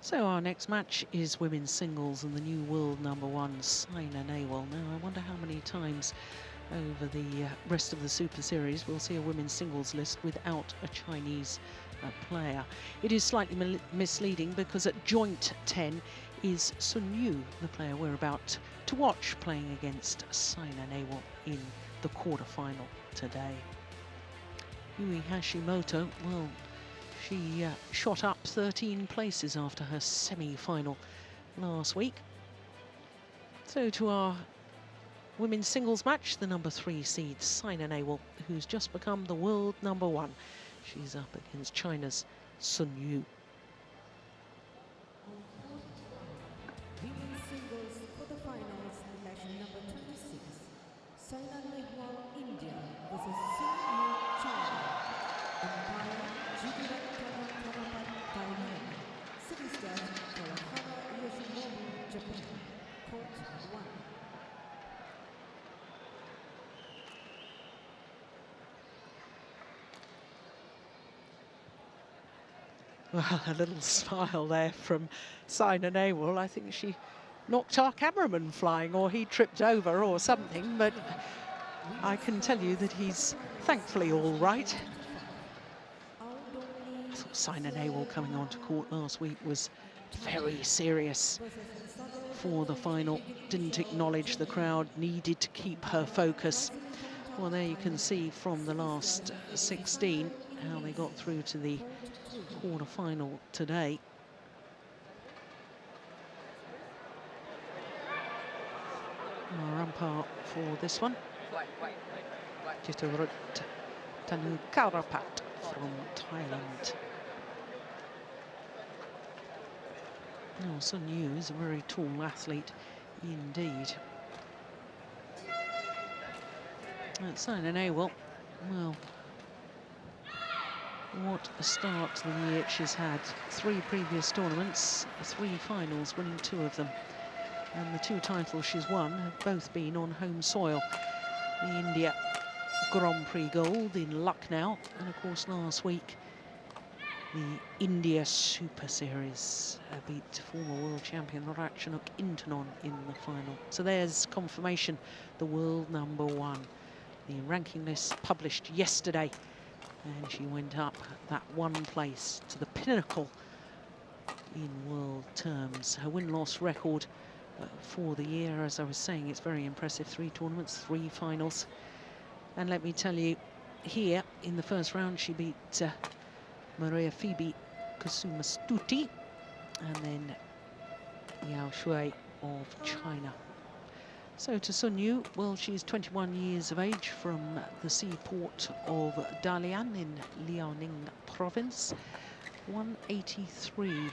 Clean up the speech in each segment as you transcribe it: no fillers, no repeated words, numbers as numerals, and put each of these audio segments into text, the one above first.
So our next match is women's singles and the new world number one, Saina Nehwal. Now, I wonder how many times over the rest of the Super Series we'll see a women's singles list without a Chinese player. It is slightly misleading because at joint 10 is Sun Yu, the player we're about to watch, playing against Saina Nehwal in the quarter-final today. Yui Hashimoto, well, she shot up 13 places after her semi-final last week. So to our women's singles match, the number 3 seed, Saina Nehwal, who's just become the world number 1. She's up against China's Sun Yu. Women's singles quarterfinals, election number 26. Saina Nehwal, India versus Sun Yu, China. Umpire, Thailand. Series judge, Kawahara Yoshinobu, Japan. Court 1. Well, a little smile there from Saina Nehwal. I think she knocked our cameraman flying, or he tripped over or something, but I can tell you that he's thankfully all right. I thought Saina Nehwal coming onto court last week was very serious for the final. Didn't acknowledge the crowd, needed to keep her focus. Well, there you can see from the last 16 how they got through to the quarter-final today. Our umpire for this one, Jitarut Tanukarapat from Thailand. Now, Sun Yu is a very tall athlete indeed. Saina Nehwal, well, what a start to the year she's had. 3 previous tournaments, 3 finals, winning 2 of them. And the 2 titles she's won have both been on home soil. The India Grand Prix Gold in Lucknow, and of course last week the India Super Series beat former world champion Ratchanok Intanon in the final. So there's confirmation, the world number 1. The ranking list published yesterday, and she went up that 1 place to the pinnacle in world terms. Her win-loss record for the year, as I was saying, it's very impressive. 3 tournaments, 3 finals. And let me tell you, here in the first round, she beat Maria Phoebe Kusumastuti and then Yao Shui of China. So to Sun Yu, well, she's 21 years of age from the seaport of Dalian in Liaoning province. 183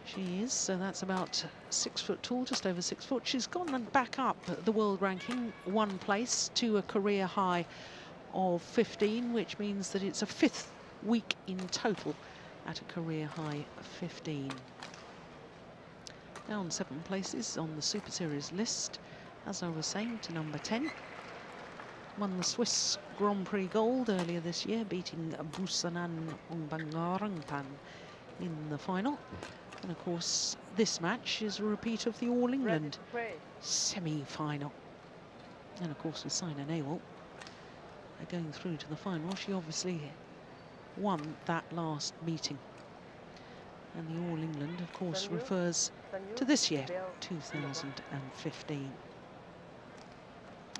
she is, so that's about 6 foot tall, just over 6 foot. She's gone back up the world ranking 1 place to a career high of 15, which means that it's a 5th week in total at a career high of 15. Down 7 places on the Super Series list, as I was saying, to number 10. Won the Swiss Grand Prix Gold earlier this year, beating Busanan Ongbangarangpan in the final. And of course, this match is a repeat of the All England semi-final. And of course, with Saina Nehwal going through to the final, she obviously won that last meeting. And the All England, of course, refers to this year, 2015.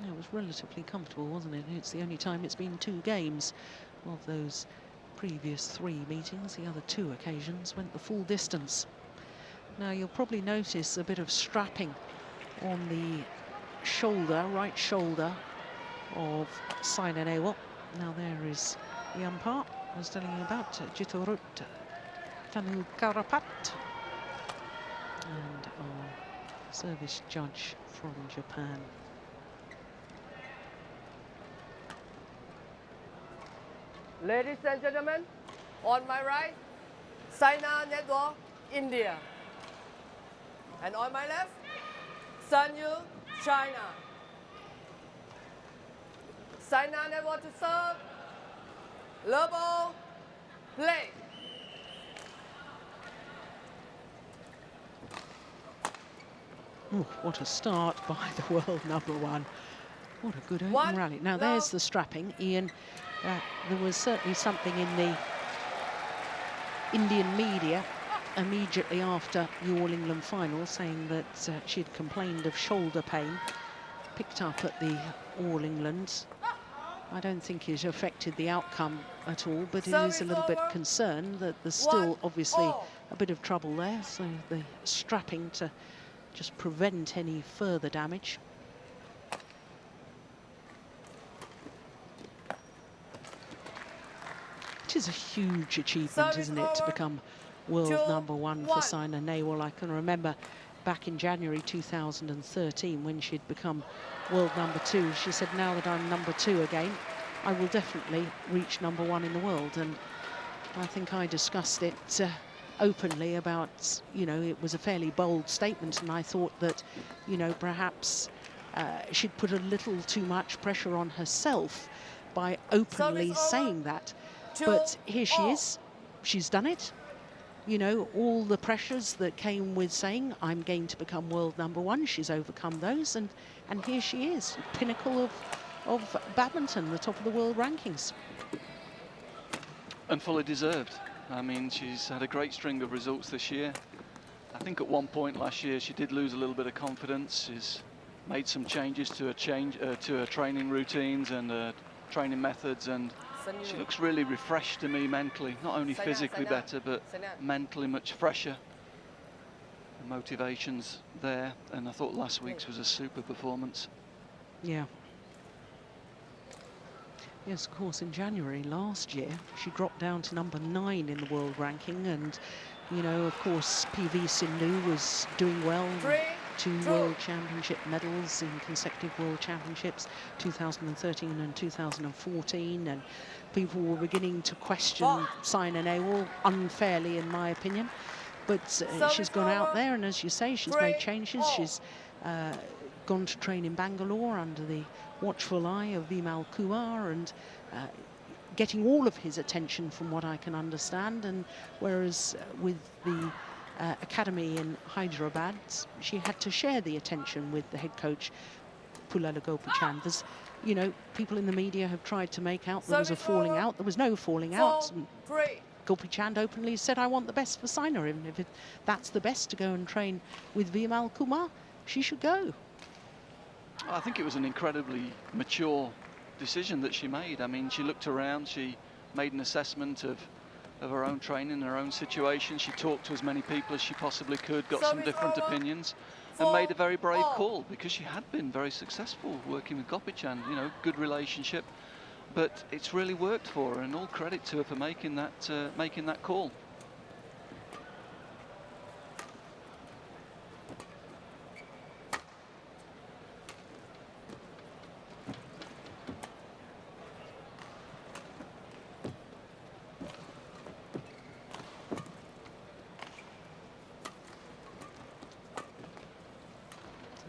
It was relatively comfortable, wasn't it? It's the only time it's been 2 games of those previous 3 meetings. The other 2 occasions went the full distance. Now, you'll probably notice a bit of strapping on the shoulder, right shoulder of Saina Nehwal. Now, there is the umpire I was telling you about, Jitarut Tanukarapat, and our service judge from Japan. Ladies and gentlemen, on my right, Saina Nehwal, India. And on my left, Sun Yu, China. Saina Nehwal to serve. Level, play. Oh, what a start by the world number one. What a good open One, rally. Now, love. there's the strapping. Ian, there was certainly something in the Indian media immediately after the All England final saying that she'd complained of shoulder pain, picked up at the All England. I don't think it affected the outcome at all, but it is a little bit concerned that there's still obviously a bit of trouble there, so the strapping to just prevent any further damage. It is a huge achievement, isn't it, to become world number one for Saina Nehwal. I can remember back in January 2013 when she'd become world number two. She said, now that I'm number two again, I will definitely reach number one in the world. And I think I discussed it openly about, you know, it was a fairly bold statement, and I thought that, you know, perhaps she'd put a little too much pressure on herself by openly saying that. But here she is, she's done it. You know, all the pressures that came with saying, I'm going to become world number one, she's overcome those, and here she is, pinnacle of badminton, the top of the world rankings. And fully deserved. I mean, she's had a great string of results this year. I think at one point last year she did lose a little bit of confidence. She's made some changes to her training routines and training methods, and she looks really refreshed to me mentally, not only physically better, but mentally much fresher. The motivation's there, and I thought last week's was a super performance. Yeah. Yes, of course, in January last year, she dropped down to number 9 in the world ranking, and, you know, of course, PV Sindhu was doing well. 2 World Championship medals in consecutive World Championships, 2013 and 2014, and people were beginning to question Saina Nehwal, unfairly in my opinion. But she's gone out there, and as you say, she's made changes. She's gone to train in Bangalore under the watchful eye of Vimal Kumar, and getting all of his attention from what I can understand. And whereas with the academy in Hyderabad, she had to share the attention with the head coach, Pulala Gopichand. There's, you know, people in the media have tried to make out there was a falling out. There was no falling out. Gopichand openly said, I want the best for Saina, and if that's the best to go and train with Vimal Kumar, she should go. I think it was an incredibly mature decision that she made. I mean, she looked around, she made an assessment of her own training, her own situation. She talked to as many people as she possibly could, got some different opinions, and made a very brave call, because she had been very successful working with Gopichand, you know, good relationship. But it's really worked for her, and all credit to her for making that call.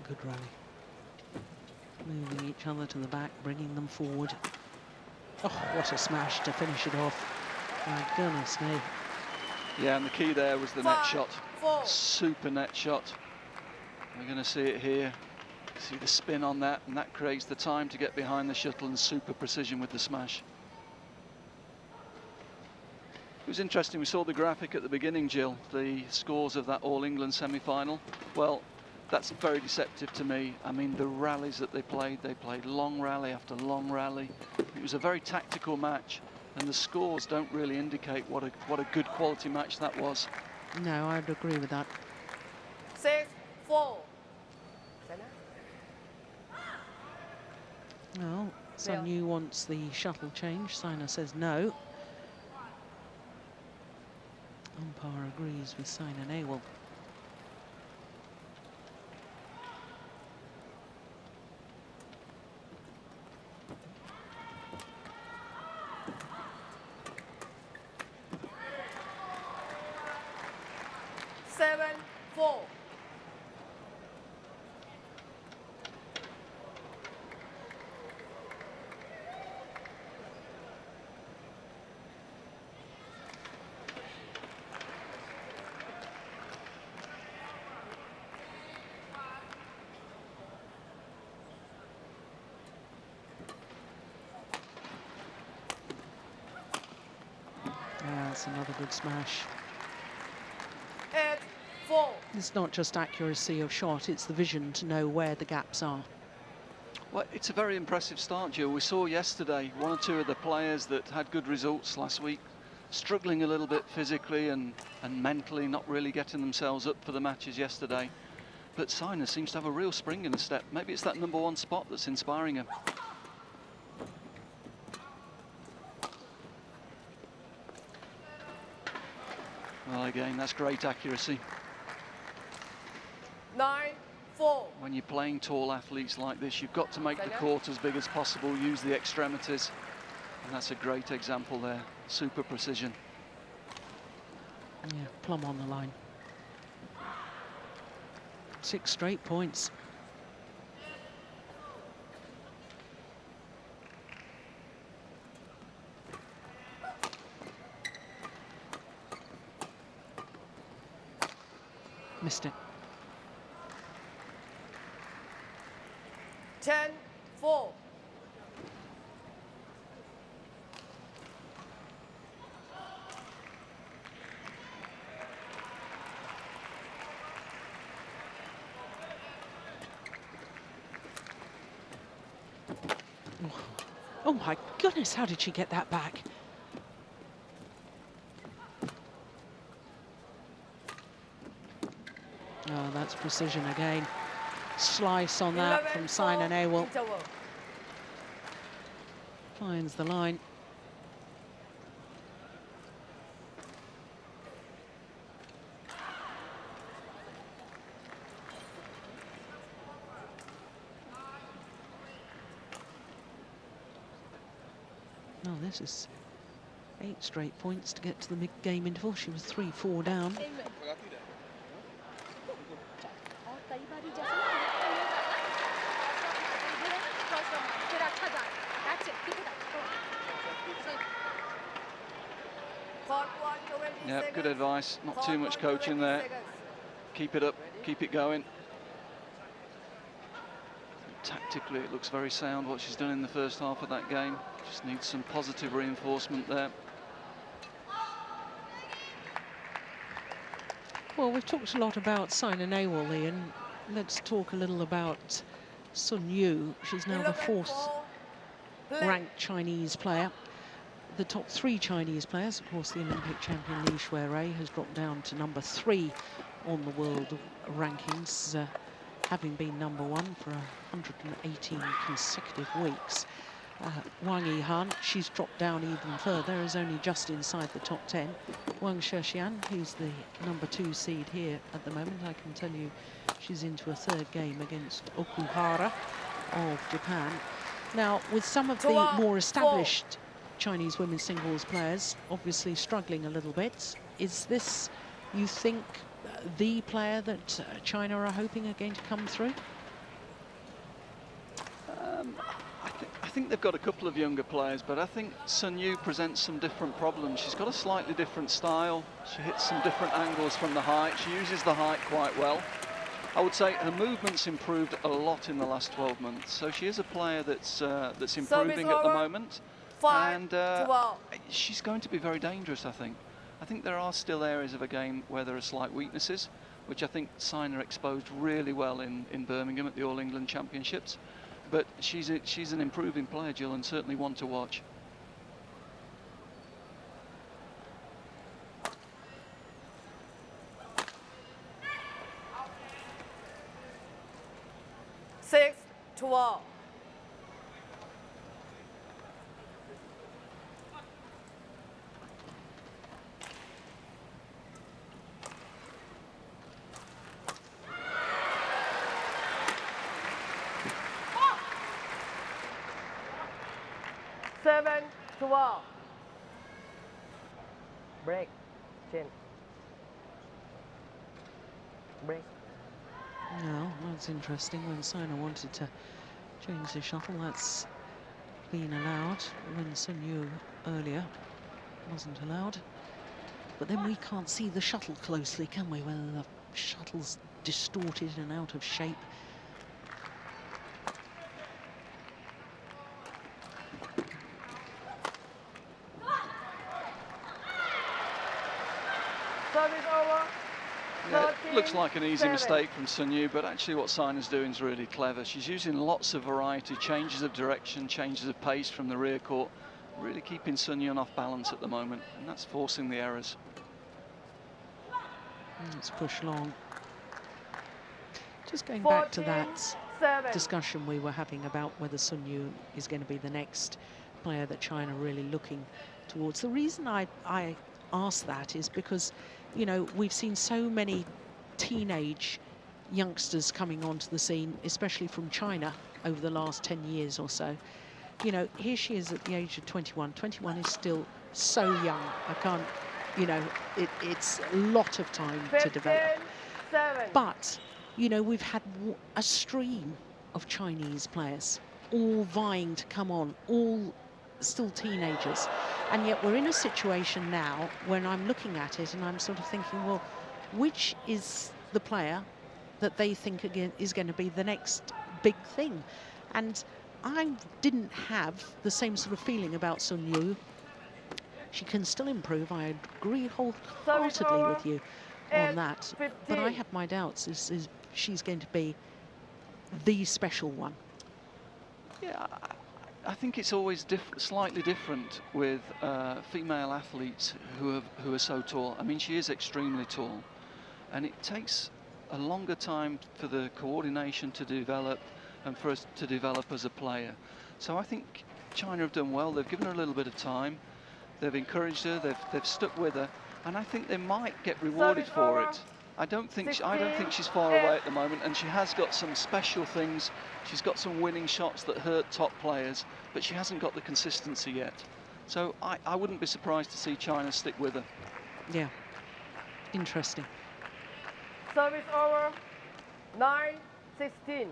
Good rally. Moving each other to the back, bringing them forward. Oh, what a smash to finish it off. My goodness me. Yeah, and the key there was the net shot. Super net shot. We're going to see it here. See the spin on that, and that creates the time to get behind the shuttle, and super precision with the smash. It was interesting, we saw the graphic at the beginning, Jill, the scores of that All England semi-final. Well, that's very deceptive to me. I mean, the rallies that they played long rally after long rally. It was a very tactical match, and the scores don't really indicate what a good quality match that was. No, I'd agree with that. 6-4. Well, Sun Yu wants the shuttle change. Saina says no. Umpire agrees with Saina Nehwal. That's another good smash. 8-4. It's not just accuracy of shot, it's the vision to know where the gaps are. Well, it's a very impressive start, Jill. We saw yesterday one or two of the players that had good results last week struggling a little bit physically and mentally, not really getting themselves up for the matches yesterday. But Saina seems to have a real spring in the step. Maybe it's that #1 spot that's inspiring her. Well, again, that's great accuracy. 9-4. When you're playing tall athletes like this, you've got to make the Saina. court as big as possible, use the extremities. And that's a great example there. Super precision. Yeah, plumb on the line. 6 straight points. Missed it. 10-4. Oh my goodness, how did she get that back? Oh, that's precision again. Slice on that from Saina Nehwal. Interval. Finds the line. No, this is 8 straight points to get to the mid-game interval. She was 3-4 down. Yeah, good advice. Not too much coaching there. Keep it up, keep it going. Tactically, it looks very sound what she's done in the first half of that game. Just needs some positive reinforcement there. Well, we've talked a lot about Saina Nehwal, Ian. Let's talk a little about Sun Yu. She's now the 4th ranked Chinese player. The top 3 Chinese players, of course, the Olympic champion Li Shuirui has dropped down to #3 on the world rankings, having been #1 for 118 consecutive weeks. Wang Yihan, she's dropped down even further, is only just inside the top 10. Wang Shexian, who's the #2 seed here at the moment, I can tell you she's into a 3rd game against Okuhara of Japan. Now, with some of the more established Chinese women's singles players obviously struggling a little bit, is this, you think, the player that China are hoping are going to come through? I think they've got a couple of younger players, but I think Sun Yu presents some different problems. She's got a slightly different style. She hits some different angles from the height. She uses the height quite well. I would say her movement's improved a lot in the last 12 months. So she is a player that's improving at the moment. And she's going to be very dangerous, I think. I think there are still areas of a game where there are slight weaknesses, which I think Saina exposed really well in Birmingham at the All England Championships. But she's an improving player, Jill, and certainly one to watch. Six to all. Seven to all. Break. Chin. Break. No, that's interesting. When Saina wanted to change the shuttle, that's been allowed. When Sun Yu earlier wasn't allowed. But then we can't see the shuttle closely, can we? Whether the shuttle's distorted and out of shape. Service over. Yeah, it looks like an easy 13-7. mistake from Sun Yu, but actually what Saina's doing is really clever. She's using lots of variety, changes of direction, changes of pace from the rear court, really keeping Sun Yu off balance at the moment, and that's forcing the errors. It's push long. Just going back to that 14-7. discussion we were having about whether Sun Yu is going to be the next player that China are really looking towards. The reason I asked that is because, you know, we've seen so many teenage youngsters coming onto the scene, especially from China, over the last 10 years or so. You know, here she is at the age of 21. 21 is still so young. I can't, you know, it's a lot of time to develop. 15-7. But, you know, we've had a stream of Chinese players all vying to come on, all still teenagers. And yet we're in a situation now when I'm looking at it and I'm sort of thinking, well, which is the player that they think again is going to be the next big thing? And I didn't have the same sort of feeling about Sun Yu. She can still improve. I agree wholeheartedly with you on that. But I have my doubts is she's going to be the special one. Yeah, I think it's always slightly different with female athletes who are so tall. I mean, she is extremely tall, and it takes a longer time for the coordination to develop and for us to develop as a player. So I think China have done well. They've given her a little bit of time. They've encouraged her. They've stuck with her, and I think they might get rewarded for it. I don't think she's far away at the moment, and she has got some special things. She's got some winning shots that hurt top players, but she hasn't got the consistency yet. So I wouldn't be surprised to see China stick with her. Yeah, interesting. Service over. 9-16.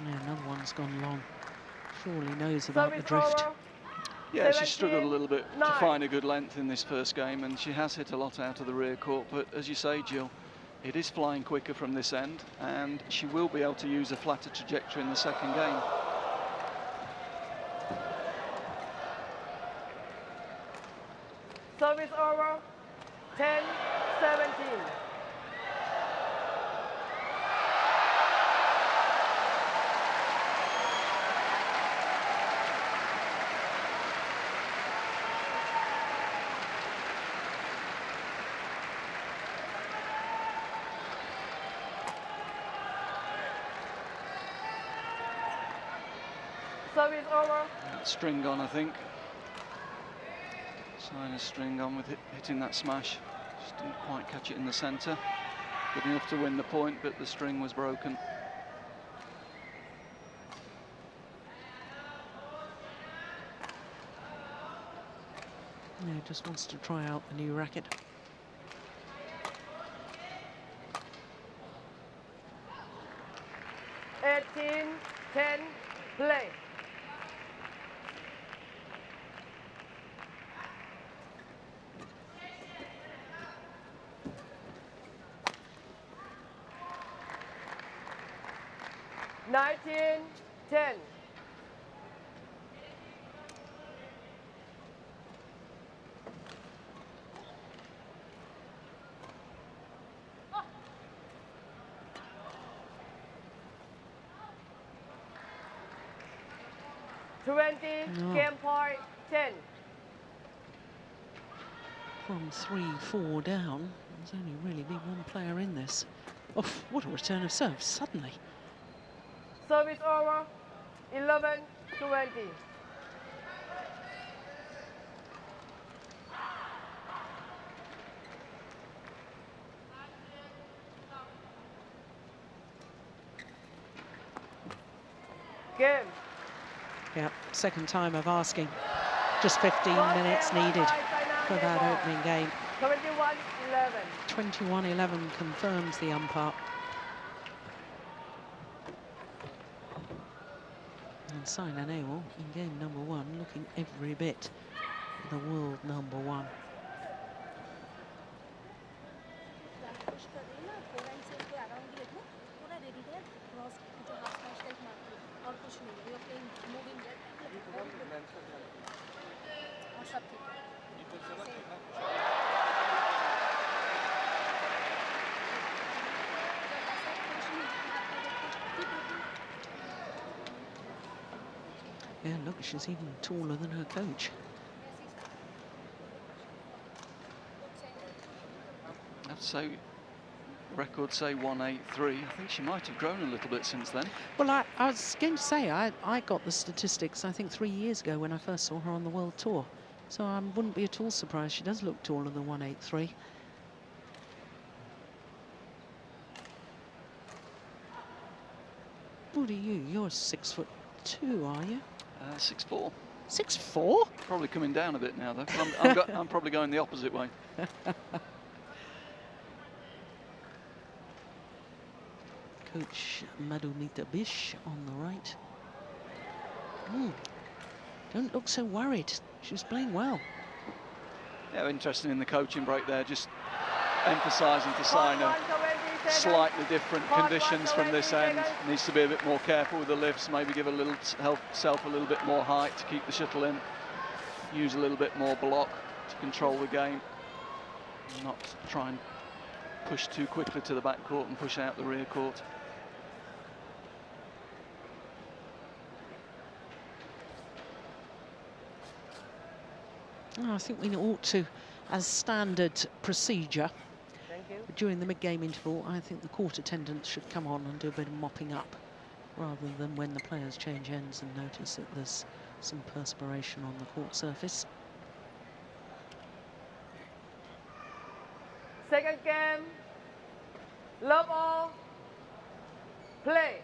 Yeah, another one's gone long. Surely knows about the Service drift. over. Yeah, she struggled a little bit to 17-9. find a good length in this first game, and she has hit a lot out of the rear court. But as you say, Jill, it is flying quicker from this end, and she will be able to use a flatter trajectory in the second game. Service over. 10-17. Service over. String on, I think. Saina's string on with hitting that smash. Just didn't quite catch it in the centre. Good enough to win the point, but the string was broken. Yeah, just wants to try out the new racket. Eighteen, 10, play. Nineteen, 10. No. Game point 10. From 3-4 down, there's only really been one player in this. Oh, what a return of serve, suddenly. Service over. 11-20. Game. Yeah, second time of asking. Just 15 minutes needed for that opening game. 21-11. 21-11 confirms the umpire. And Saina Nehwal in game number 1, looking every bit the world number 1. Yeah, look, she's even taller than her coach. I'd say, record say 183. I think she might have grown a little bit since then. Well, I was going to say, I got the statistics, I think, 3 years ago when I first saw her on the World Tour. So I wouldn't be at all surprised. She does look taller than 183. What are you? You're 6'2", are you? 6'4". 6'4"? Probably coming down a bit now, though. I'm probably going the opposite way. Coach Madhumita Bish on the right. Don't look so worried. She was playing well. Yeah, interesting in the coaching break there, just emphasising to Saina slightly different conditions from this end. Needs to be a bit more careful with the lifts, maybe give herself a little bit more height to keep the shuttle in. Use a little bit more block to control the game. Not try and push too quickly to the back court and push out the rear court. I think we ought to, as standard procedure, during the mid-game interval, I think the court attendants should come on and do a bit of mopping up, rather than when the players change ends and notice that there's some perspiration on the court surface. Second game. Love all. Play.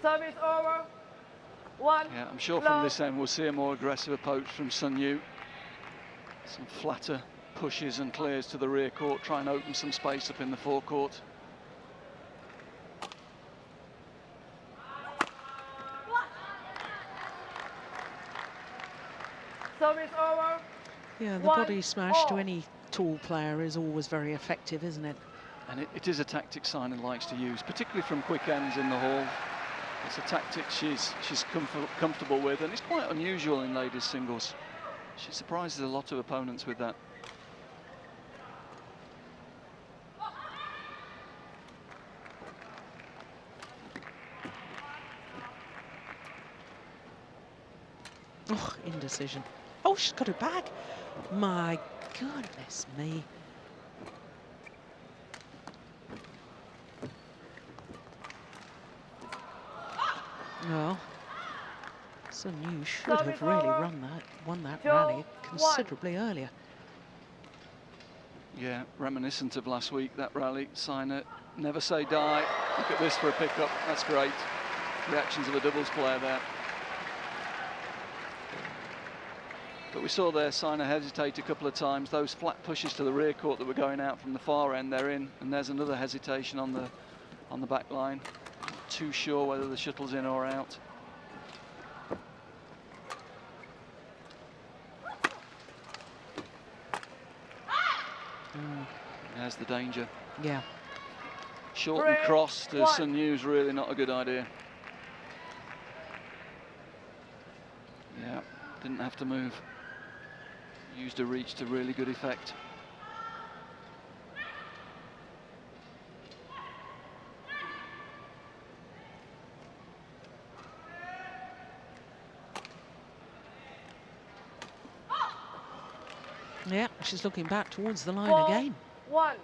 Service over. 1. Yeah, I'm sure from this end we'll see a more aggressive approach from Sun Yu. Some flatter pushes and clears to the rear court, try and open some space up in the forecourt. Service over. Yeah, the body smash to any tall player is always very effective, isn't it? And it is a tactic Saina likes to use, particularly from quick ends in the hall. It's a tactic she's comfortable with, and it's quite unusual in ladies singles. She surprises a lot of opponents with that. Oh, indecision. Oh, she's got it back. My goodness me. Well, Sun Yu should have really won that rally considerably earlier. Yeah, reminiscent of last week, that rally. Saina, never say die. Look at this for a pickup. That's great. Reactions of a doubles player there. But we saw there Saina hesitate a couple of times. Those flat pushes to the rear court that were going out from the far end, they're in. And there's another hesitation on the back line. Not too sure whether the shuttle's in or out. There's the danger. Yeah. Short and cross to Sun Yu is really not a good idea. Yeah, didn't have to move. Used a reach to really good effect. Yeah, she's looking back towards the line 4, again. 1.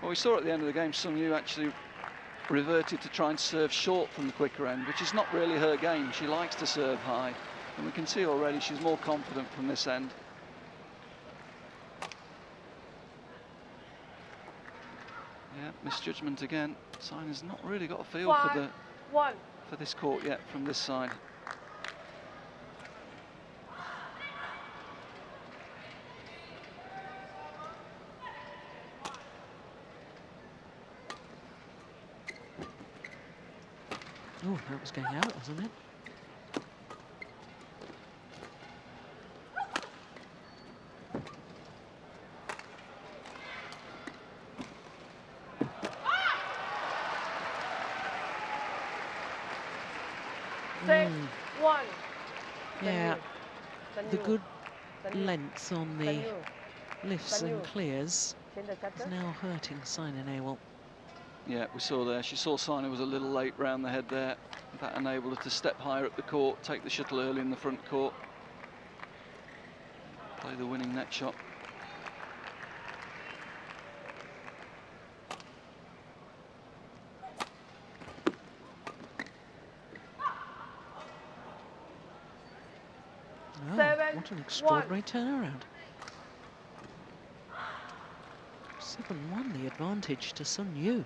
Well, we saw at the end of the game, Sun Yu actually reverted to try and serve short from the quicker end, which is not really her game. She likes to serve high, and we can see already she's more confident from this end. Yeah, misjudgment again. Saina's not really got a feel for this court yet from this side. Oh, that was going out, wasn't it? Six, one. Yeah, Sun the Yu. good Sun Yu. length on Sun the Yu. lifts Sun Yu. and clears Change the is cutter. now hurting Saina Nehwal. Yeah, we saw there. She saw Saina was a little late round the head there. That enabled her to step higher up the court, take the shuttle early in the front court, play the winning net shot. Oh, 7, what an extraordinary turnaround. 7-1 the advantage to Sun Yu.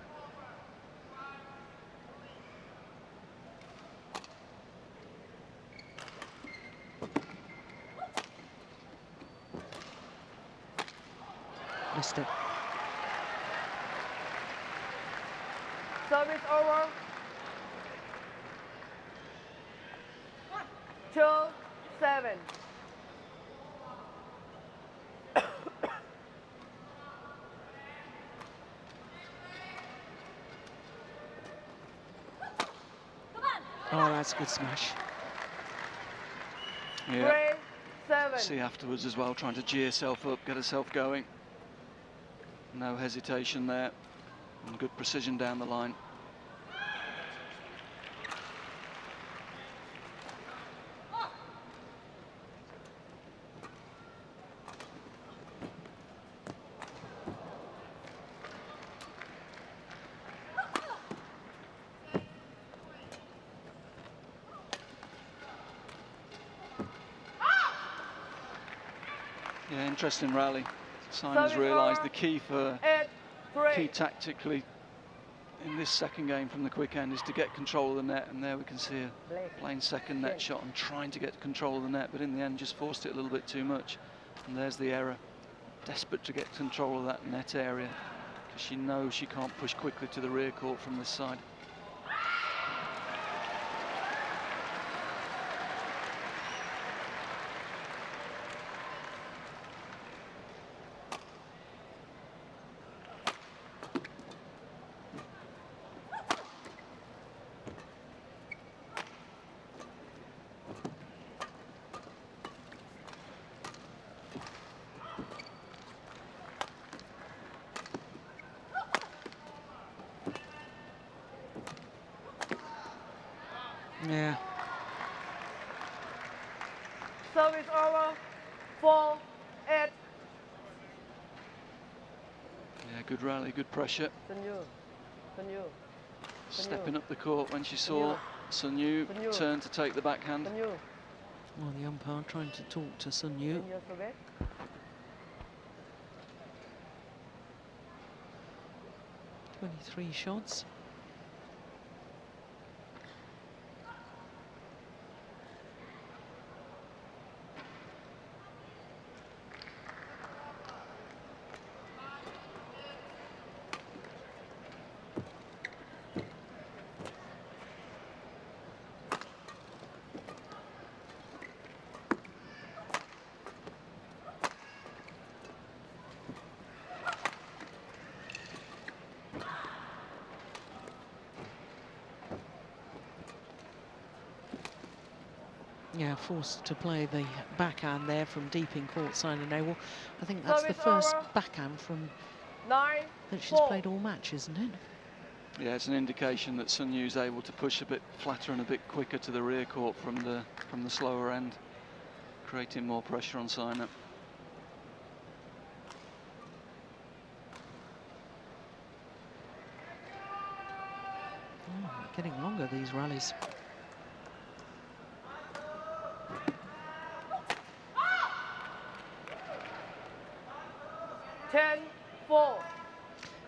Missed it. Service over. 2-7. Oh, that's a good smash. Yeah, 3-7. see afterwards as well, trying to gee herself up, get herself going. No hesitation there, and good precision down the line. Yeah, interesting rally. Saina's realised the key tactically in this second game from the quick end is to get control of the net, and there we can see her playing second net shot and trying to get control of the net, but in the end just forced it a little bit too much, and there's the error. Desperate to get control of that net area because she knows she can't push quickly to the rear court from this side. Yeah. Service over. 4-8. Yeah, good rally, good pressure. Sun Yu. Sun Yu. Stepping up the court when she saw Sun Yu turn to take the backhand. Sun Yu. Well, the umpire trying to talk to Sun Yu. Sun Yu service. 23 shots. Yeah, forced to play the backhand there from deep in court, Saina Nehwal. I think that's the first backhand from 9-4. that she's played all match, isn't it? Yeah, it's an indication that Sun Yu's able to push a bit flatter and a bit quicker to the rear court from the slower end, creating more pressure on Saina. Oh, getting longer, these rallies.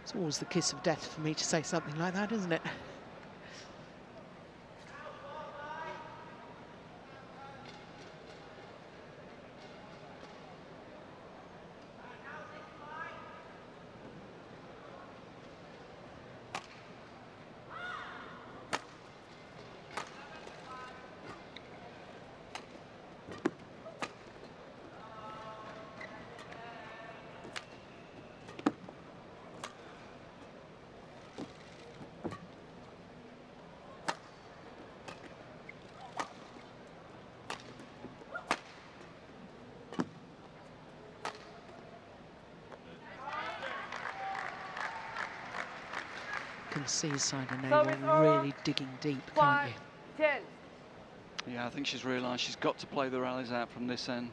It's always the kiss of death for me to say something like that, isn't it? can see Saina Service Nehwal over. really digging deep, can't 5, you? 10. Yeah, I think she's realised she's got to play the rallies out from this end.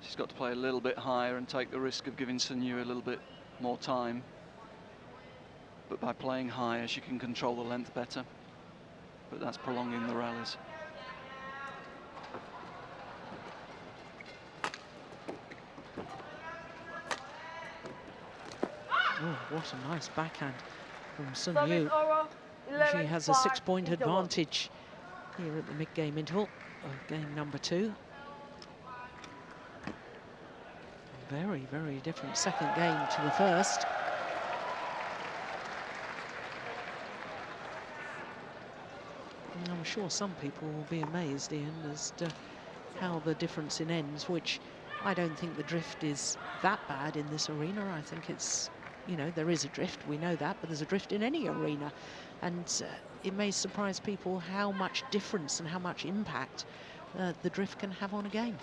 She's got to play a little bit higher and take the risk of giving Sunyu a little bit more time. But by playing higher, she can control the length better. But that's prolonging the rallies. Oh, what a nice backhand from Service Sunyu. over. She 11, has a 5, 6-point interval. advantage here at the mid-game interval of game number 2. Very, very different second game to the first. And I'm sure some people will be amazed, Ian, as to how the difference in ends, which I don't think the drift is that bad in this arena. I think it's, you know, there is a drift, we know that, but there's a drift in any arena. And it may surprise people how much difference and how much impact the drift can have on a game.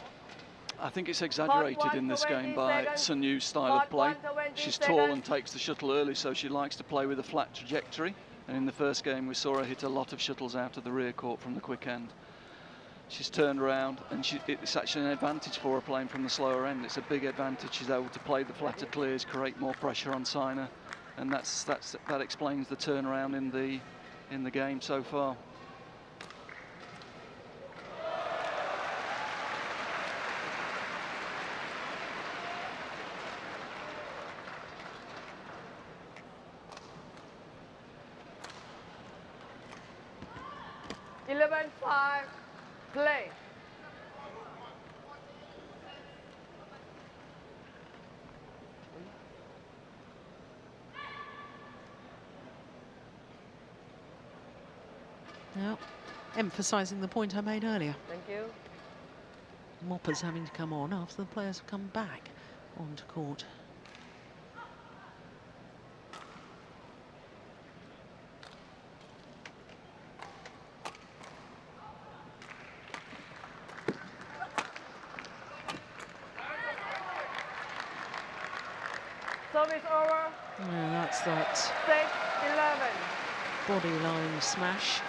I think it's exaggerated in this game by Sunyu's style of play. She's tall and takes the shuttle early, so she likes to play with a flat trajectory. And in the first game, we saw her hit a lot of shuttles out of the rear court from the quick end. She's turned around, and it's actually an advantage for her playing from the slower end. It's a big advantage. She's able to play the flatter clears, create more pressure on Saina, and that explains the turnaround in the game so far. Play. Now, emphasising the point I made earlier. Thank you. Moppers having to come on after the players have come back onto court. Service over. Yeah, that's that 6, 11. body line smash.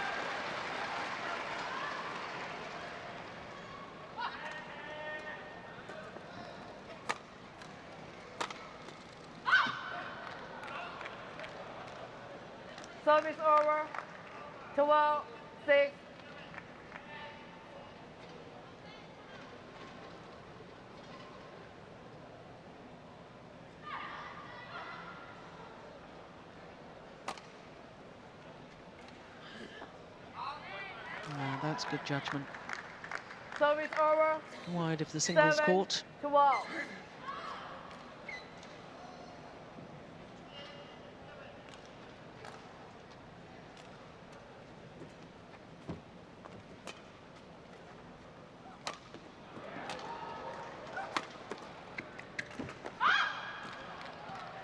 Service over. 12, 6. Yeah, that's good judgment. Service over. Wide of the singles 7, court. 12.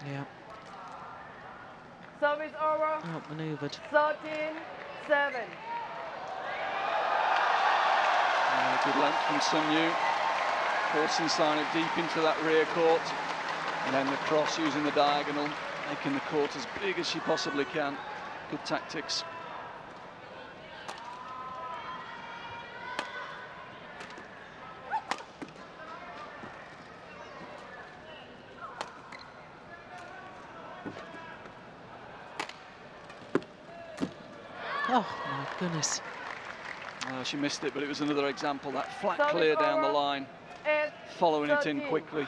Yeah, Service over. outmanoeuvred. 13, 7. Good length from Sunyu, forcing Saina deep into that rear court, and then the cross using the diagonal, making the court as big as she possibly can. Good tactics. Oh my goodness. She missed it, but it was another example, that flat Service clear down the over. line, 8, following it in 13. quickly.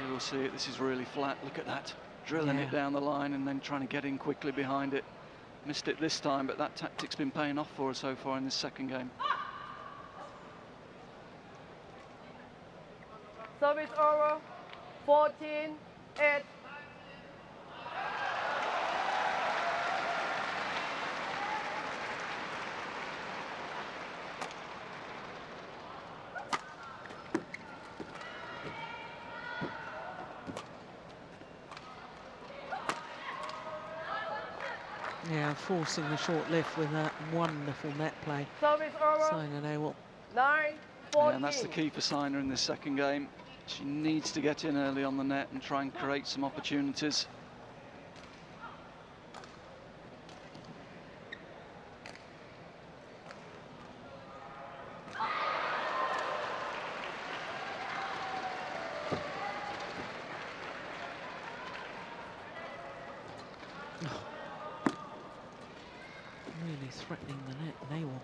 You will see it, this is really flat, look at that. Drilling it down the line and then trying to get in quickly behind it. Missed it this time, but that tactic's been paying off for her so far in this second game. Service over. 14, 8. Yeah, forcing the short lift with that wonderful net play. Service over. Saina Nehwal. 9, 14. Yeah, and that's the key for Saina in this second game. She needs to get in early on the net and try and create some opportunities. really threatening the net, Nehwal.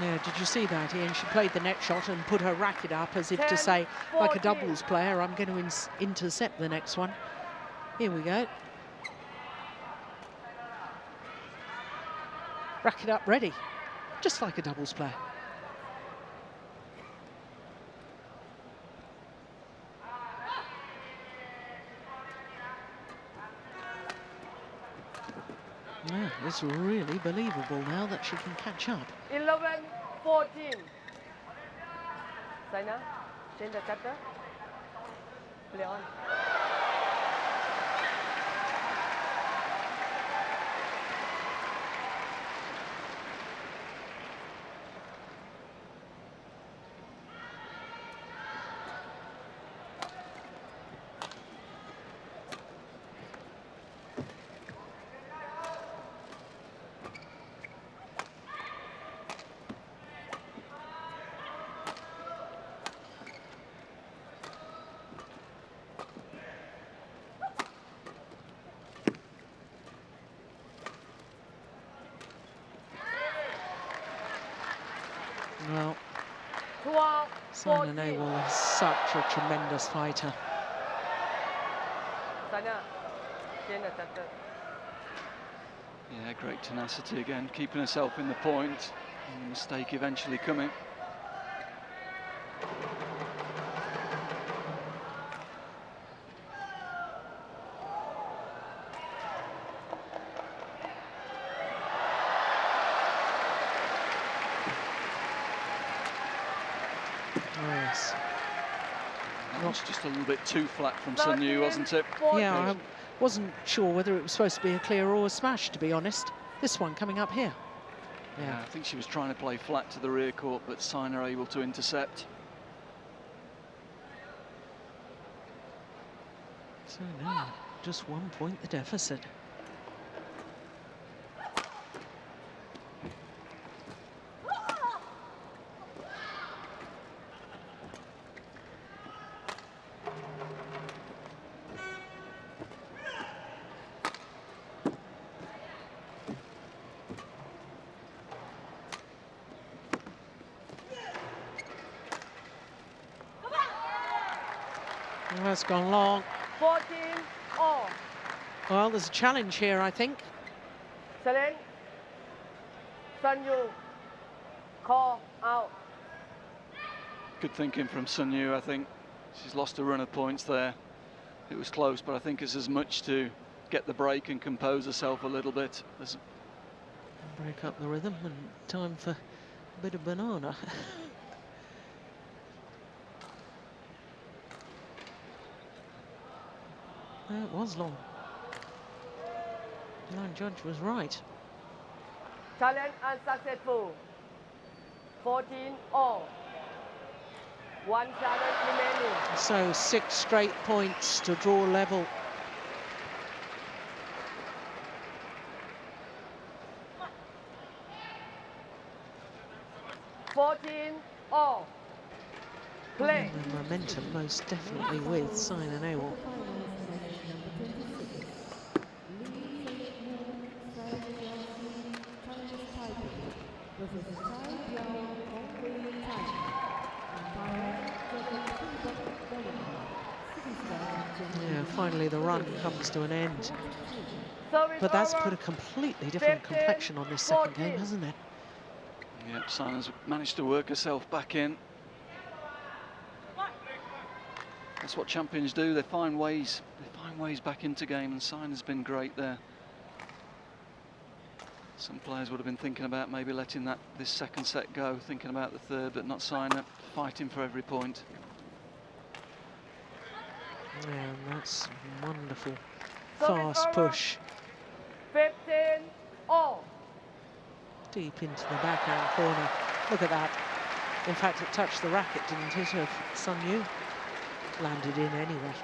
Yeah, did you see that, Ian? She played the net shot and put her racket up as if to say, like a doubles player, I'm going to intercept the next one. Here we go. Racket up, ready. Just like a doubles player. Yeah, it's really believable now that she can catch up. 11-14. Saina, change the cutter. Play on. Well, 12, Saina Nehwal is such a tremendous fighter. Saina, change the cutter. Yeah, great tenacity again, keeping herself in the point, and the mistake eventually coming. Yes. That was just a little bit too flat from Sun Yu, wasn't it? Yeah, I wasn't sure whether it was supposed to be a clear or a smash, to be honest. This one coming up here. Yeah, I think she was trying to play flat to the rear court, but Saina able to intercept. So now, just 1 point the deficit. Well, that's gone long. 14 all. Well, there's a challenge here, I think. Challenge. Sun Yu. Call out. Good thinking from Sun Yu, I think. She's lost a run of points there. It was close, but I think it's as much to get the break and compose herself a little bit. Break up the rhythm and time for a bit of banana. It was long. Line judge was right. Challenge unsuccessful. 14 all. One challenge remaining. So 6 straight points to draw level. all. Play. And the momentum most definitely with Saina Nehwal. Yeah, finally the run comes to an end. But that's put a completely different complexion on this second game, hasn't it? Yep, Saina's managed to work herself back in. That's what champions do. They find ways. They find ways back into game, and Saina's been great there. Some players would have been thinking about maybe letting this second set go, thinking about the third, but not Saina, fighting for every point. Yeah, and that's wonderful. Service Fast over. push. 15 all. Deep into the backhand corner. Look at that. In fact, it touched the racket, didn't it, of Sun Yu? Landed in anyway.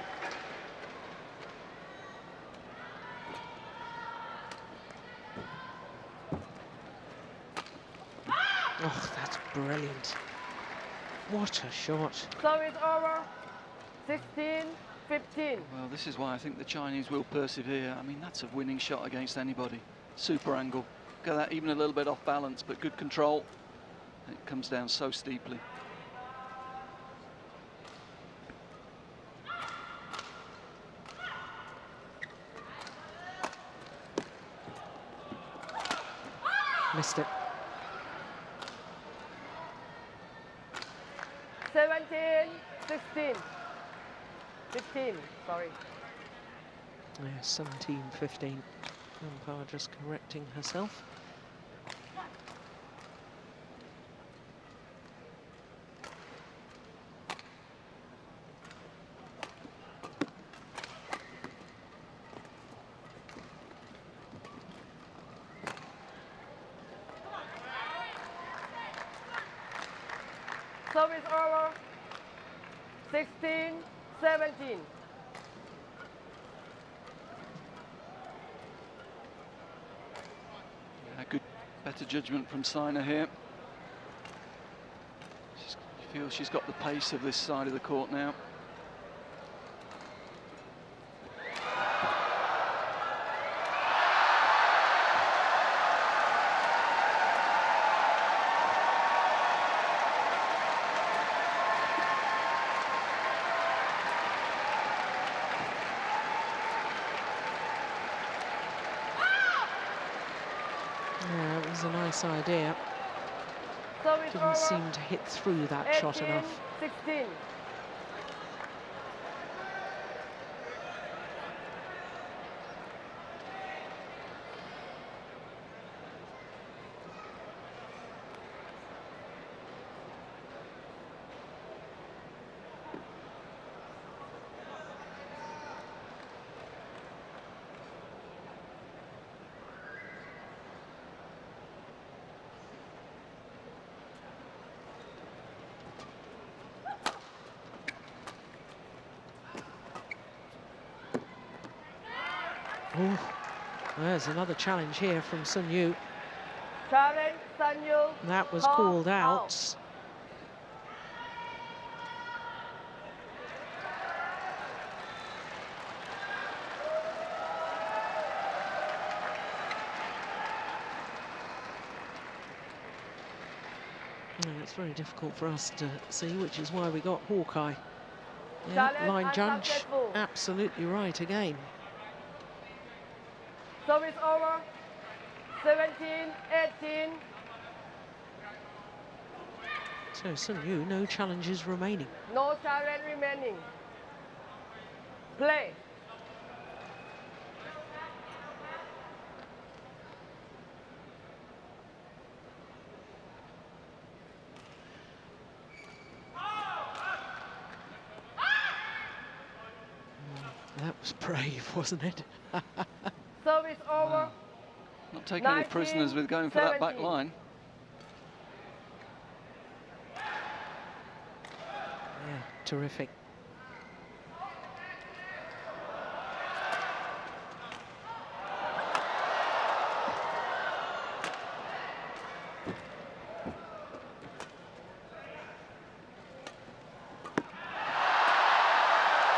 Oh, that's brilliant. What a shot. Service over. 16 15. Well, this is why I think the Chinese will persevere. I mean, that's a winning shot against anybody. Super angle. Got that even a little bit off balance, but good control. It comes down so steeply. Missed it. 17, 16. 15, sorry. Yeah, 17-15. Umpire just correcting herself. Service over. 16, 17. Good, better judgment from Saina here. She feels she's got the pace of this side of the court now. Yeah, it was a nice idea. Service over. Didn't seem to hit through that 18, shot enough. 16. Oh, there's another challenge here from Sun Yu. Challenge, Sun Yu. That was Call called out. out. No, it's very difficult for us to see, which is why we got Hawkeye. Yeah, Challenge line judge, unsuccessful. absolutely right again. Service over. 17, 18. So Sun Yu, no challenges remaining. No challenge remaining. Play. That was brave, wasn't it? Service over. Not taking any 19, prisoners with going for that back 17. line. Yeah, terrific.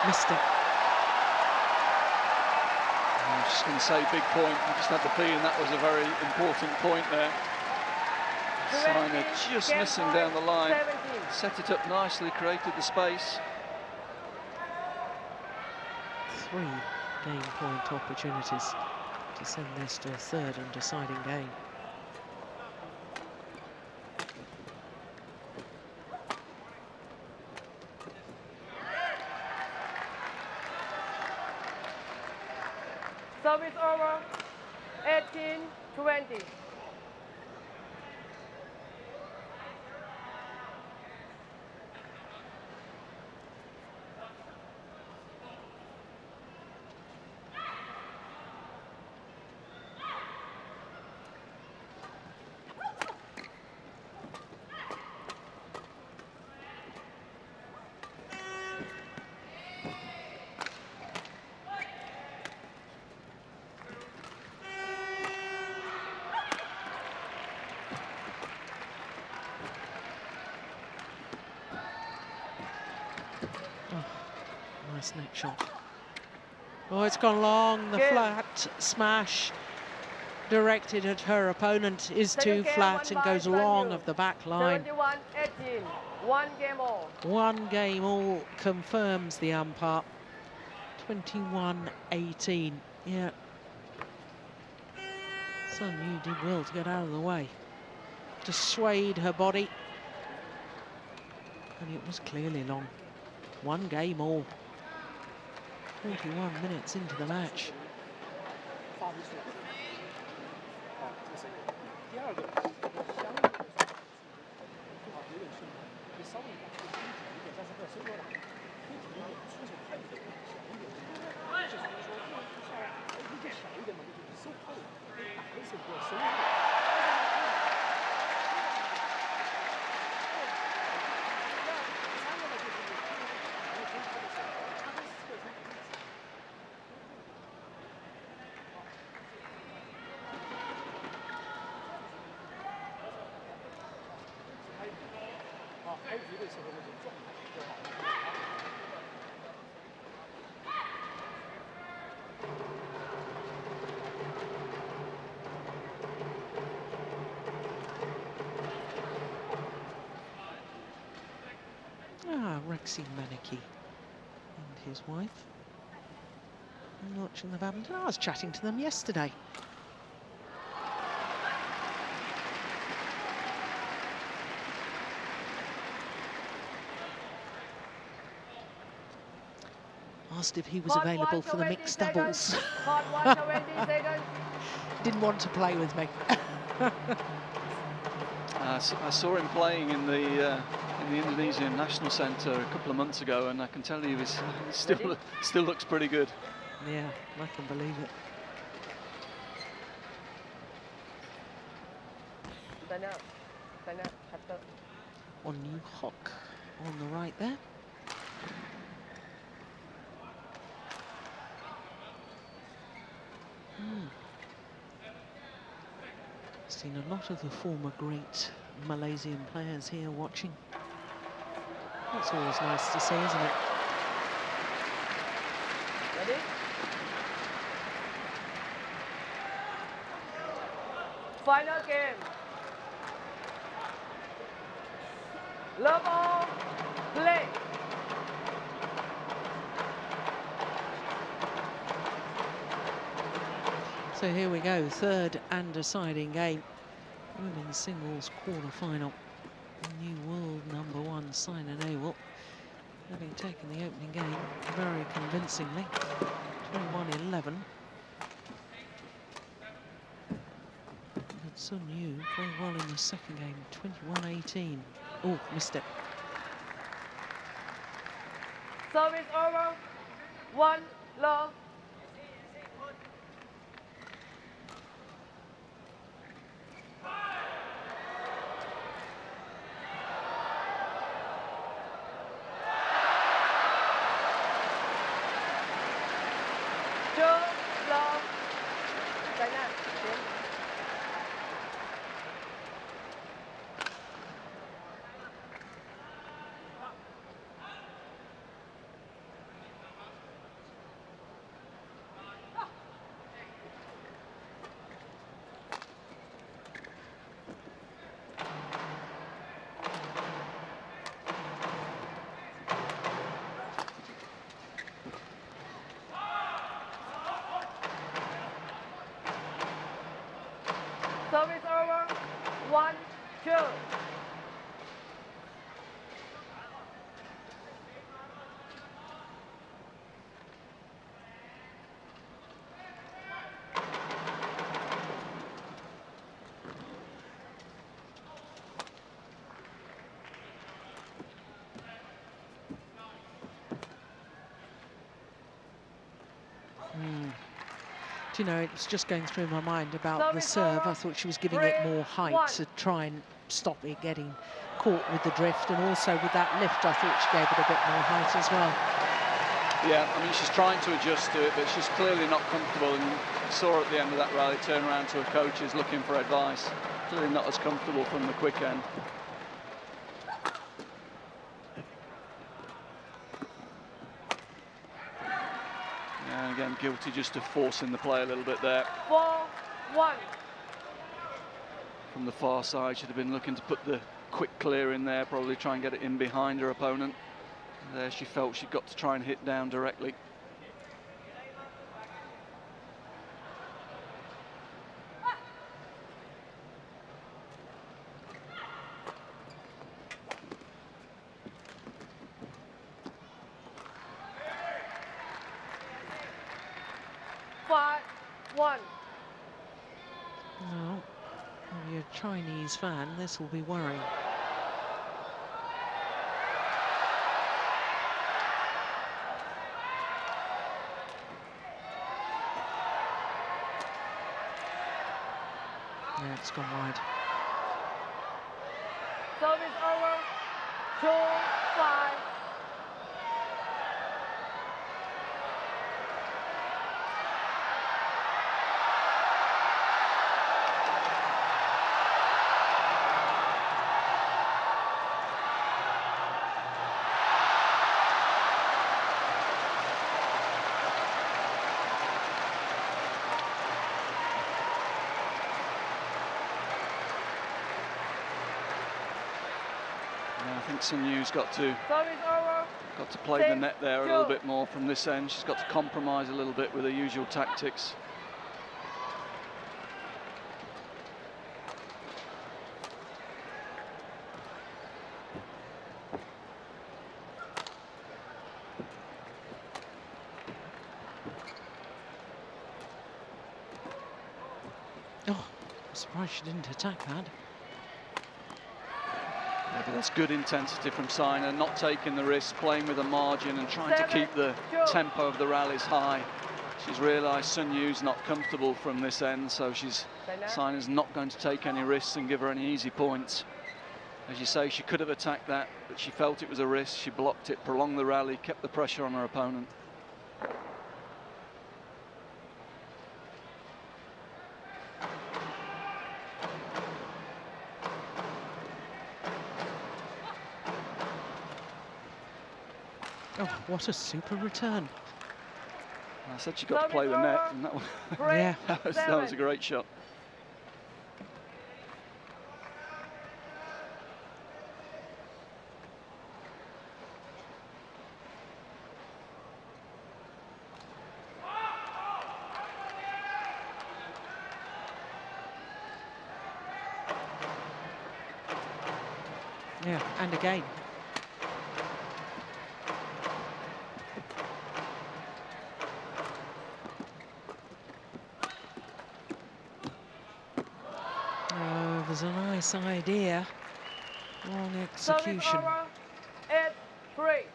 Missed it. I'm just going to say big point. I just had the feeling that was a very important point there. Saina just missing down the line. 17. Set it up nicely, created the space. 3 game point opportunities to send this to a third and deciding game. Service over. 18, 20. Nice net shot. Oh, it's gone long. The flat smash directed at her opponent is too flat and goes long of the back line. 71-18. 1 game all. 1 game all confirms the umpire. 21-18. Yeah. Sun Yu did well to get out of the way. Dissuade her body. And it was clearly long. 1 game all. 41 minutes into the match. Rexy Maneki and his wife. And watching the badminton. I was chatting to them yesterday. Asked if he was available for the mixed doubles. Didn't want to play with me. I saw him playing in the Indonesian National Centre a couple of months ago, and I can tell you he still looks pretty good. Yeah, I can believe it. On New Hock on the right there. Seen a lot of the former great Malaysian players here watching. That's always nice to see, isn't it? Ready? Final game. Love all, play. So here we go, third and deciding game. Women's singles quarter-final. New world #1, Saina Nehwal, having taken the opening game very convincingly, 21-11. But Sun Yu played well in the second game, 21-18. Oh, missed it. Service over. 1 love. Saina, service over. 1, 2. Do you know, it was just going through my mind about the serve. I thought she was giving it more height to try and stop it getting caught with the drift, and also with that lift I thought she gave it a bit more height as well. Yeah, I mean, she's trying to adjust to it, but she's clearly not comfortable, and you saw her at the end of that rally turn around to her coaches looking for advice. Clearly not as comfortable from the quick end. guilty just of forcing the play a little bit there. 4-1. From the far side, should have been looking to put the quick clear in there, probably try and get it in behind her opponent. There she felt she got to try and hit down directly. No, if you're a Chinese fan, this will be worrying. Yeah, it's gone wide. Service over. 2-5. I think Sinyu's got to Service over. play the net there a little bit more from this end. She's got to compromise a little bit with her usual tactics. Oh, I'm surprised she didn't attack that. Yeah, but that's good intensity from Saina, not taking the risk, playing with a margin and trying to keep the tempo of the rallies high. She's realised Sinyu's not comfortable from this end, so Saina's not going to take any risks and give her any easy points. As you say, she could have attacked that, but she felt it was a risk. She blocked it, prolonged the rally, kept the pressure on her opponent. Oh, what a super return. I said she got to play the net, and that was, Yeah. that was a great shot. Yeah, and again. Oh, there's a nice idea. Wrong execution. 8-3.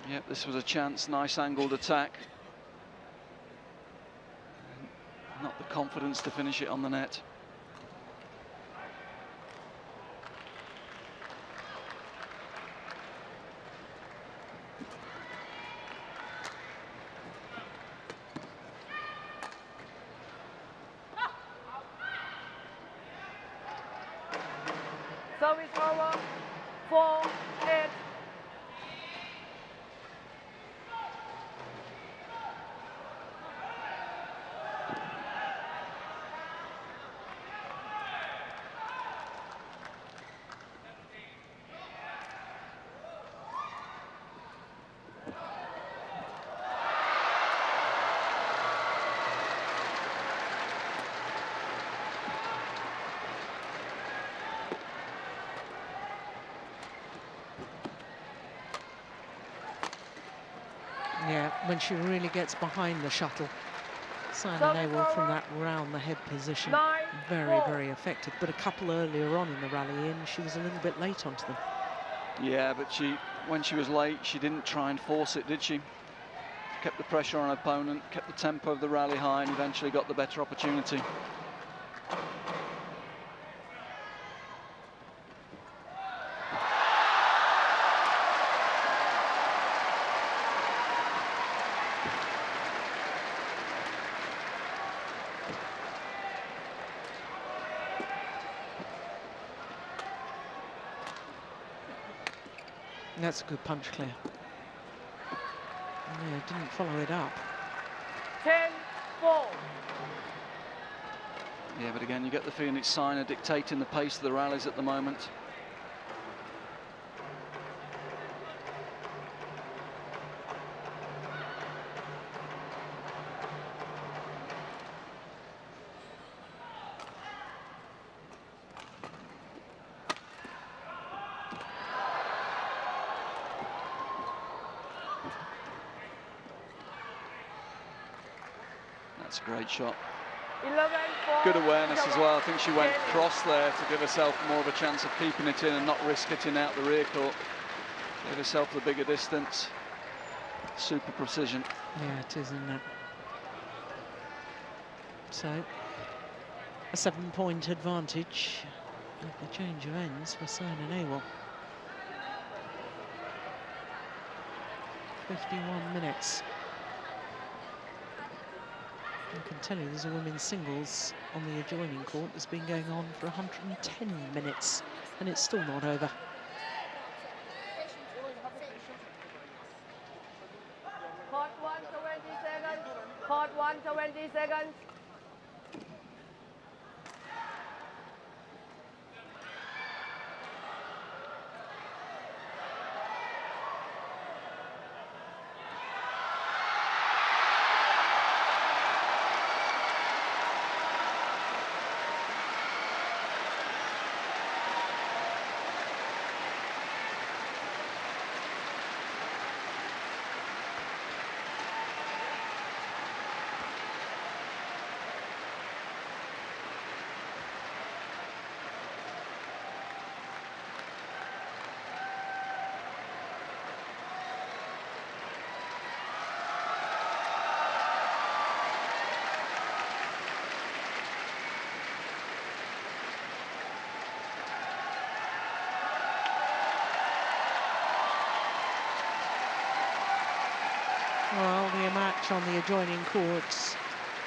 Yep, this was a chance, nice angled attack. Not the confidence to finish it on the net. Service over. 4-8. Yeah, when she really gets behind the shuttle. Saina Nehwal from that round the head position. Very, very effective. But a couple earlier on in the rally in, she was a little bit late onto them. Yeah, but when she was late, she didn't try and force it, did she? Kept the pressure on her opponent, kept the tempo of the rally high, and eventually got the better opportunity. That's a good punch clear. Yeah, didn't follow it up. 10-4. Yeah, but again, you get the feeling it's Saina dictating the pace of the rallies at the moment. That's a great shot. 11-4. Good awareness as well. I think she went cross there to give herself more of a chance of keeping it in and not risk hitting out the rear court. Gave herself the bigger distance. Super precision. Yeah, it is, isn't it? So, a 7-point advantage at the change of ends for Saina Nehwal. 51 minutes. I can tell you there's a women's singles on the adjoining court that's been going on for 110 minutes, and it's still not over. Court 1, 20 seconds. Court 1, 20 seconds. Well, the match on the adjoining courts,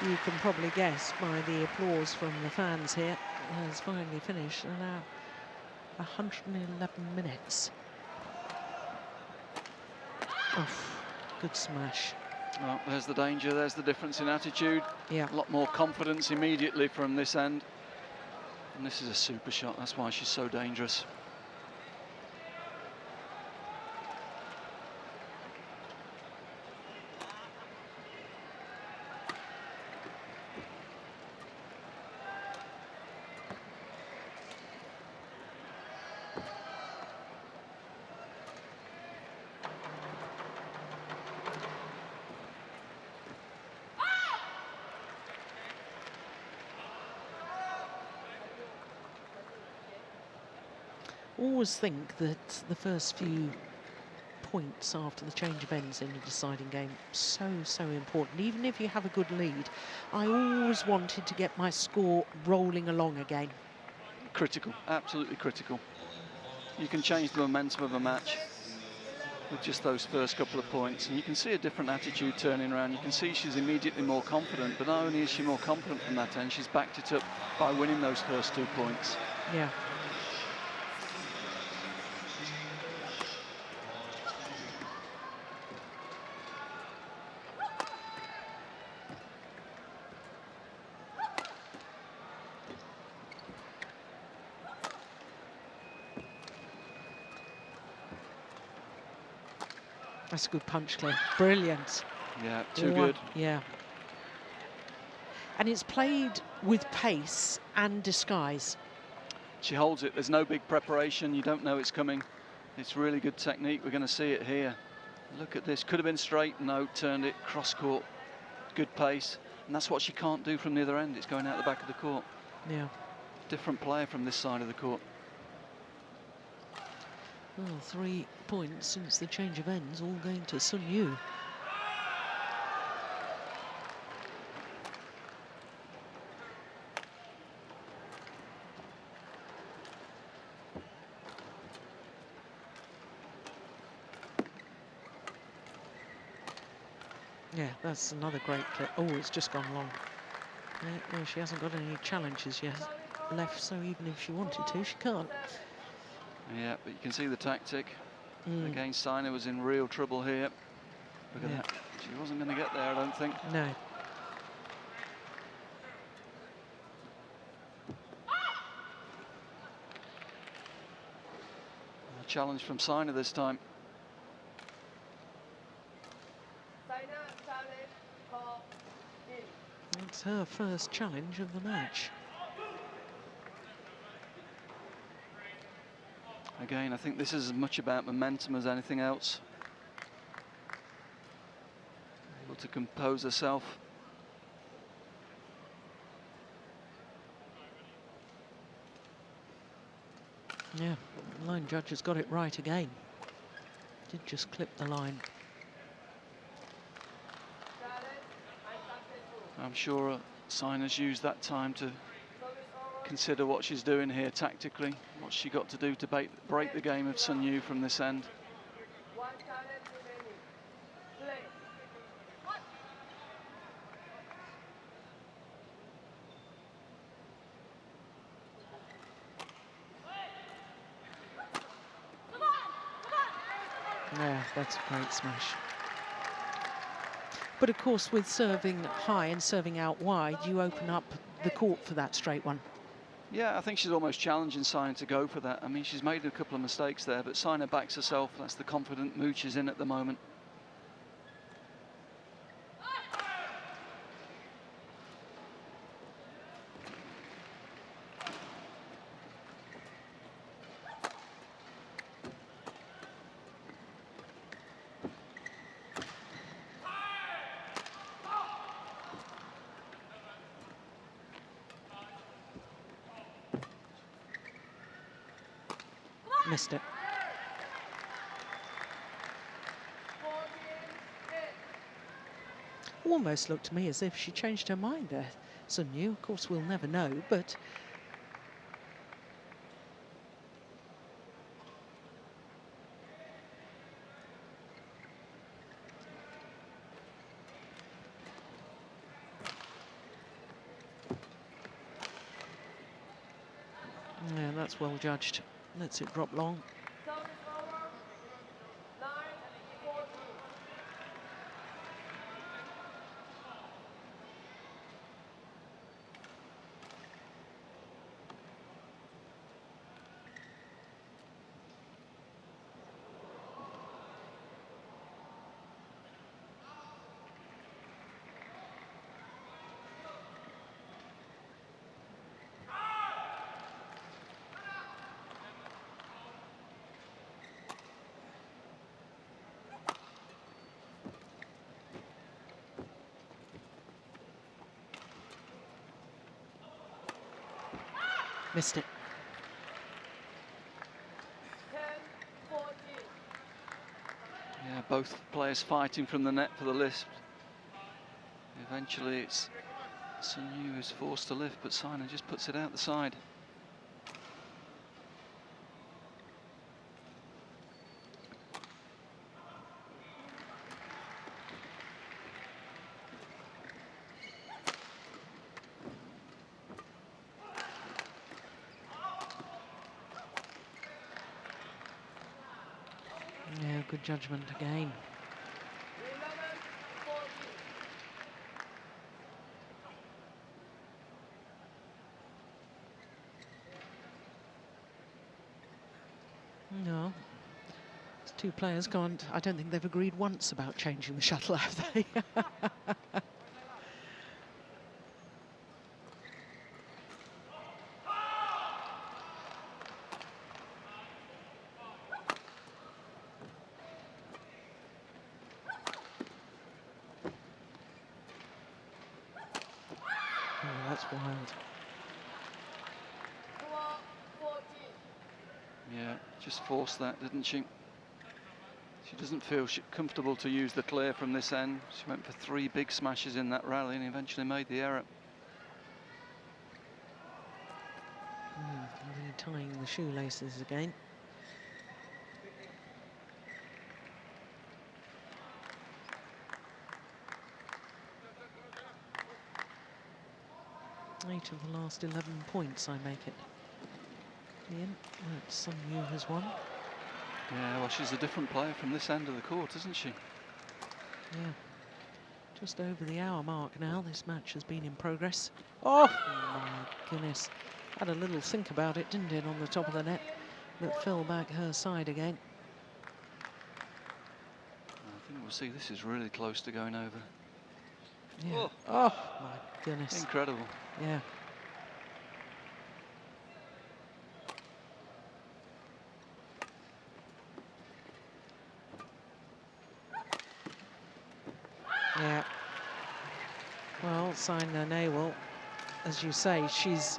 you can probably guess by the applause from the fans here, has finally finished in now 111 minutes. Oh, good smash. Well, there's the danger, there's the difference in attitude. Yeah. A lot more confidence immediately from this end. And this is a super shot, that's why she's so dangerous. Always think that the first few points after the change of ends in a deciding game so important. Even if you have a good lead, I always wanted to get my score rolling along again. Critical, absolutely critical. You can change the momentum of a match with just those first couple of points, and you can see a different attitude turning around. You can see she's immediately more confident, but not only is she more confident from that end, she's backed it up by winning those first 2 points. Yeah. That's a good punch, Claire. Brilliant. Yeah, too good. Yeah. And it's played with pace and disguise. She holds it. There's no big preparation. You don't know it's coming. It's really good technique. We're going to see it here. Look at this. Could have been straight. No, turned it. Cross court. Good pace. And that's what she can't do from the other end. It's going out the back of the court. Yeah. Different player from this side of the court. Well, 3 points since the change of ends, all going to Sun Yu. Yeah, that's another great clip. Oh, it's just gone long. Yeah, well, she hasn't got any challenges yet left, so even if she wanted to, she can't. Yeah, but you can see the tactic. Again, Saina was in real trouble here. Look at that. She wasn't going to get there, I don't think. No. challenge from Saina this time. Saina challenge call in. It's her first challenge of the match. Again, I think this is as much about momentum as anything else. Able to compose herself. Yeah, the line judge has got it right again. Did just clip the line. Challenge unsuccessful. I'm sure Saina's used that time to Service over. consider what she's doing here tactically, what she got to do to break the game of Sun Yu from this end. One challenge remaining. Play. Yeah, that's a great smash. But of course, with serving high and serving out wide, you open up the court for that straight one. Yeah, I think she's almost challenging Saina to go for that. I mean, she's made a couple of mistakes there, but Saina backs herself. That's the confident mood she's in at the moment. Missed it. 14-8. Almost looked to me as if she changed her mind there. Sun Yu, of course, we'll never know, but yeah, that's well judged. Lets it drop long. Service over. 9-14. Missed it. 10-14. Yeah, both players fighting from the net for the lift. Eventually it's Sun Yu who's forced to lift, but Saina just puts it out the side. Yeah, good judgment again. 11-14. No. These two players can't, I don't think they've agreed once about changing the shuttle, have they? Oh, that's wild. 12-14. Yeah, just forced that, didn't she? She doesn't feel comfortable to use the clear from this end. She went for 3 big smashes in that rally and eventually made the error. Retying the shoelaces again. Eight of the last 11 points, I make it. Ian, Sun Yu has won. Yeah, well, she's a different player from this end of the court, isn't she? Yeah. Just over the hour mark now, this match has been in progress. Oh, my goodness. Had a little think about it, didn't it, on the top of the net. that fell back her side again. I think we'll see this is really close to going over. Yeah. Oh my goodness. Incredible. Yeah. Yeah. Well, Saina Nehwal, as you say, she's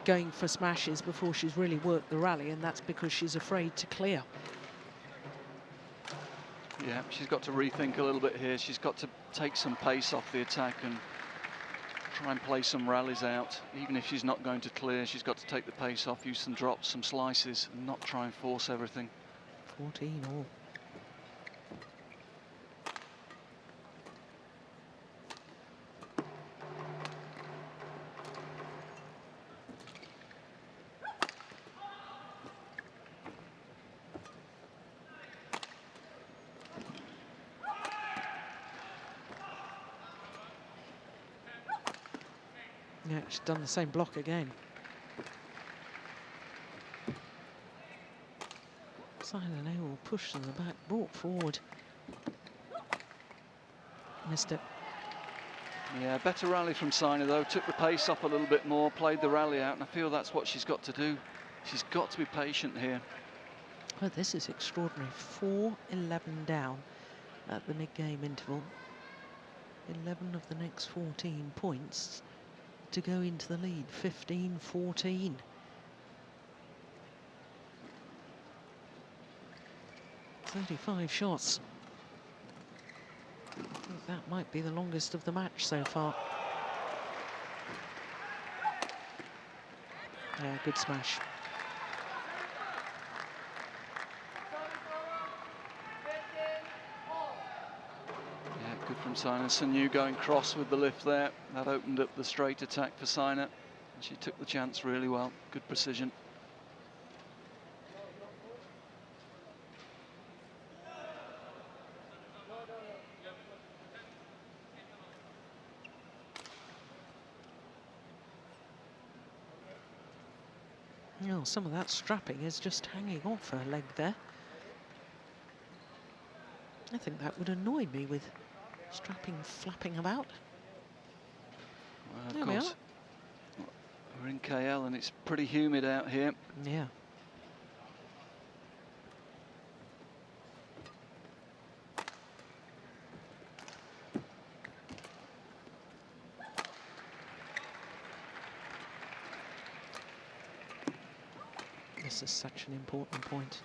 going for smashes before she's really worked the rally, and that's because she's afraid to clear. Yeah, she's got to rethink a little bit here. She's got to take some pace off the attack and try and play some rallies out. Even if she's not going to clear, she's got to take the pace off, use some drops, some slices, and not try and force everything. 14 all. Yeah, she's done the same block again. Saina Nehwal pushed to the back, brought forward. Missed it. Yeah, better rally from Saina though. Took the pace up a little bit more, played the rally out, and I feel that's what she's got to do. She's got to be patient here. Oh, this is extraordinary. 4-11 down at the mid-game interval. 11 of the next 14 points to go into the lead. 15-14. "35 shots. I think that might be the longest of the match so far. Yeah, good smash. Yeah, good from Saina. Saina going cross with the lift there. That opened up the straight attack for Saina. And she took the chance really well. Good precision. Oh, some of that strapping is just hanging off her leg there. I think that would annoy me with strapping flapping about. Well, There of we course, we're in KL and it's pretty humid out here. Yeah. This is such an important point.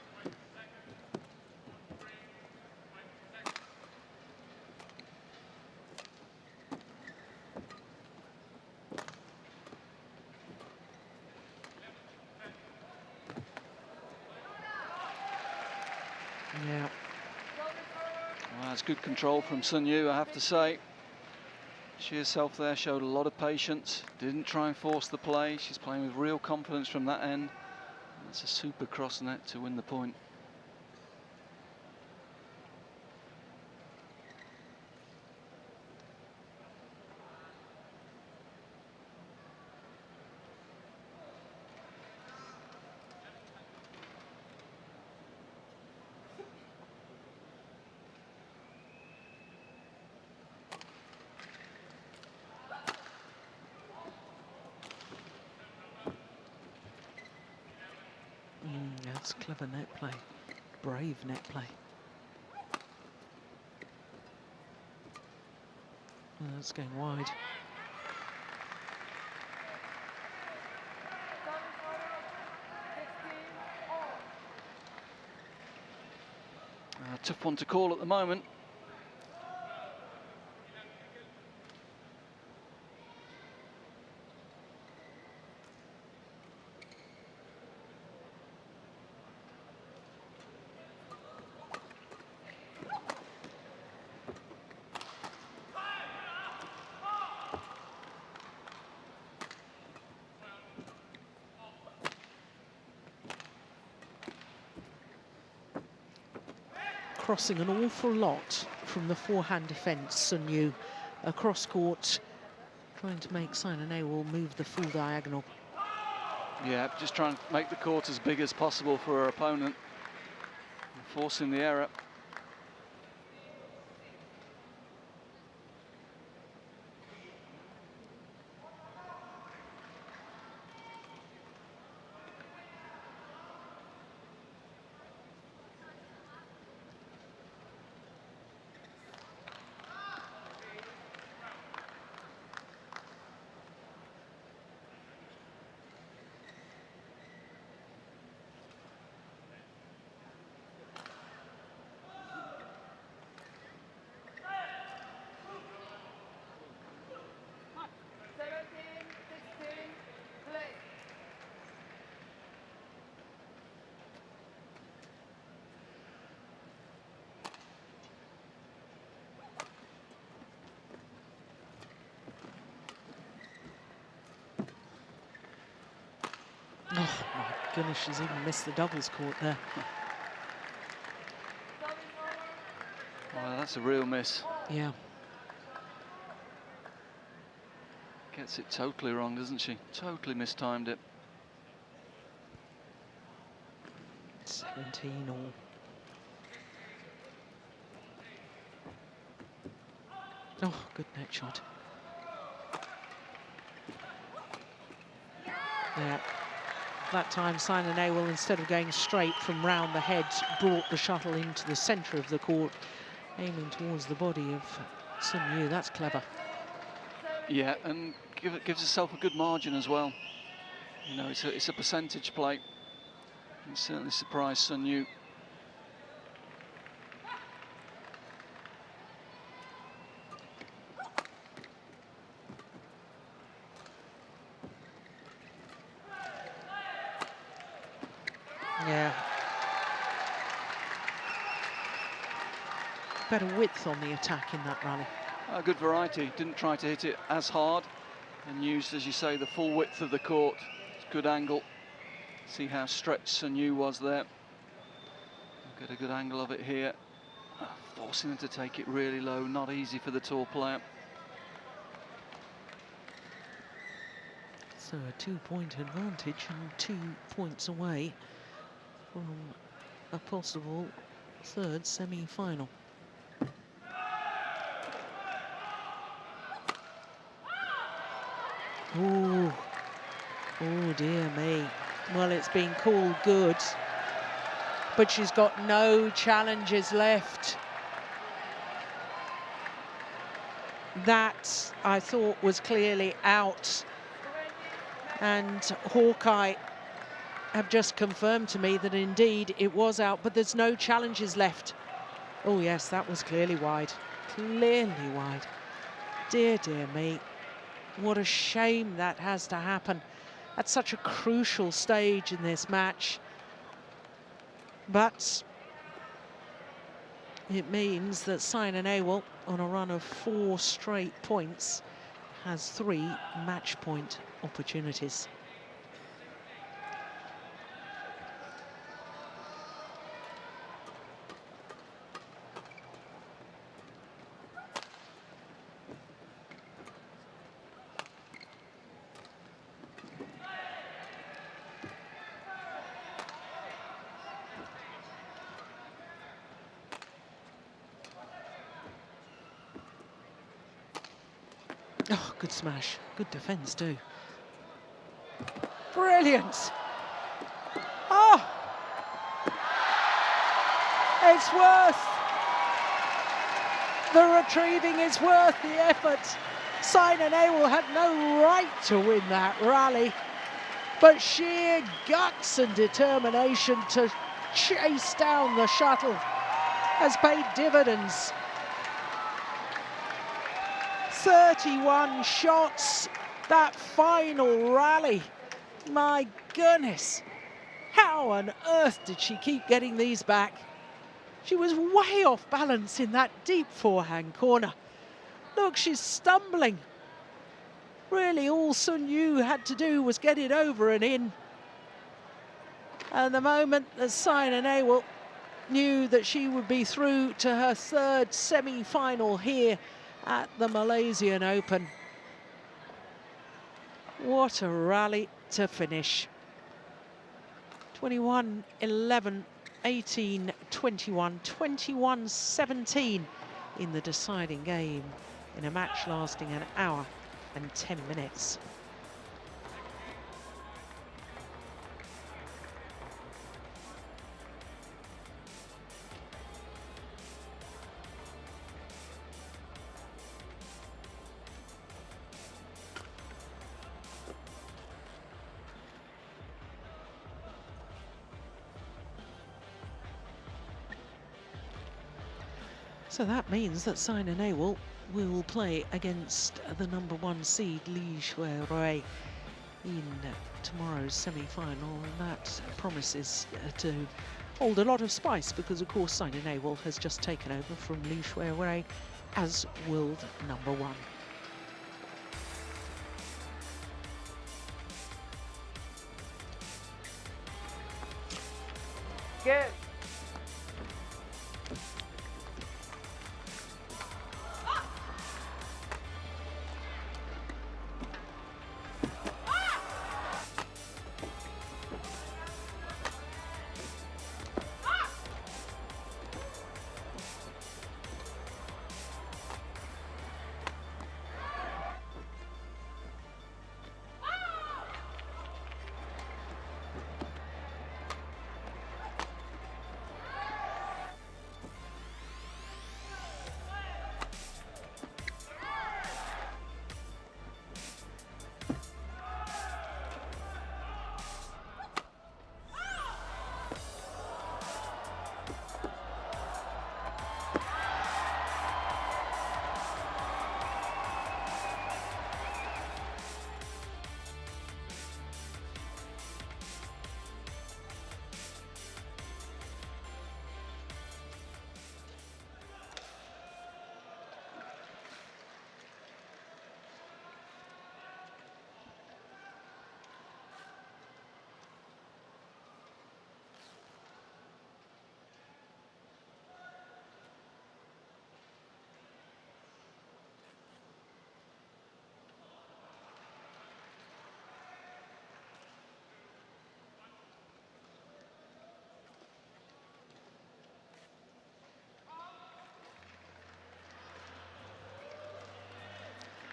Yeah. Well, that's good control from Saina, I have to say. She herself there showed a lot of patience, didn't try and force the play. She's playing with real confidence from that end. That's a super cross net to win the point. That's clever net play. Brave net play. Oh, that's going wide. Tough one to call at the moment. Crossing an awful lot from the forehand defence, Saina across court, trying to make Saina Nehwal move the full diagonal. Yeah, just trying to make the court as big as possible for her opponent, forcing the error. Oh my goodness, she's even missed the doubles court there. Well, that's a real miss. Yeah. Gets it totally wrong, doesn't she? Totally mistimed it. 17 all. Oh, good neck shot. Yeah. That time, Saina Nehwal, instead of going straight from round the head, brought the shuttle into the centre of the court, aiming towards the body of Sun Yu. That's clever. Yeah, and gives herself a good margin as well. You know, it's a percentage play. It certainly surprised Sun Yu. Yeah. Better width on the attack in that rally. A good variety. Didn't try to hit it as hard and used, as you say, the full width of the court. It's a good angle. See how stretched Sun Yu was there. Get a good angle of it here. Forcing them to take it really low. Not easy for the tall player. So a 2-point advantage and 2 points away from a possible third semi-final. Oh, oh dear me. Well, it's been called good, but she's got no challenges left. That, I thought, was clearly out. And Hawkeye have just confirmed to me that indeed it was out, but there's no challenges left. Oh yes, that was clearly wide. Clearly wide. Dear, dear me. What a shame that has to happen at such a crucial stage in this match. But it means that Saina Nehwal, on a run of 4 straight points, has 3 match point opportunities. Oh, good smash. Good defence too. Brilliant. Oh! It's worth. The retrieving is worth the effort. Saina Nehwal had no right to win that rally, but sheer guts and determination to chase down the shuttle has paid dividends. 31 shots, that final rally. My goodness, how on earth did she keep getting these back? She was way off balance in that deep forehand corner. Look, she's stumbling. Really, all Sun Yu had to do was get it over and in. And the moment that Saina Nehwal knew that she would be through to her third semi-final here at the Malaysian Open. What a rally to finish. 21-11, 18-21, 21-17 in the deciding game in a match lasting an hour and 10 minutes. So that means that Saina Nehwal will play against the #1 seed Li Shuirui in tomorrow's semi-final, and that promises to hold a lot of spice because, of course, Saina Nehwal has just taken over from Li Shuirui as world #1. Game.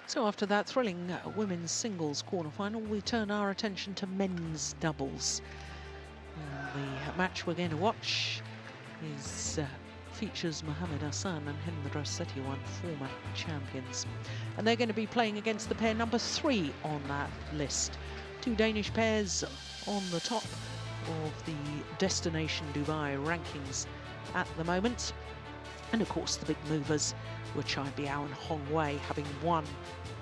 So after that thrilling women's singles quarter-final, we turn our attention to men's doubles. The match we're going to watch features Mohammed Hassan and Hendra Setiawan, former champions. And they're going to be playing against the pair #3 on that list. Two Danish pairs on the top of the Destination Dubai rankings at the moment. And of course the big movers were Chai Biao and Hong Wei, having won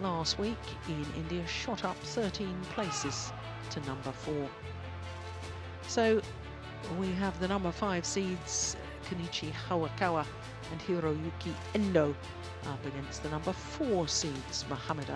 last week in India, shot up 13 places to #4. So we have the #5 seeds Kenichi Hawakawa and Hiroyuki Endo up against the #4 seeds Mohammed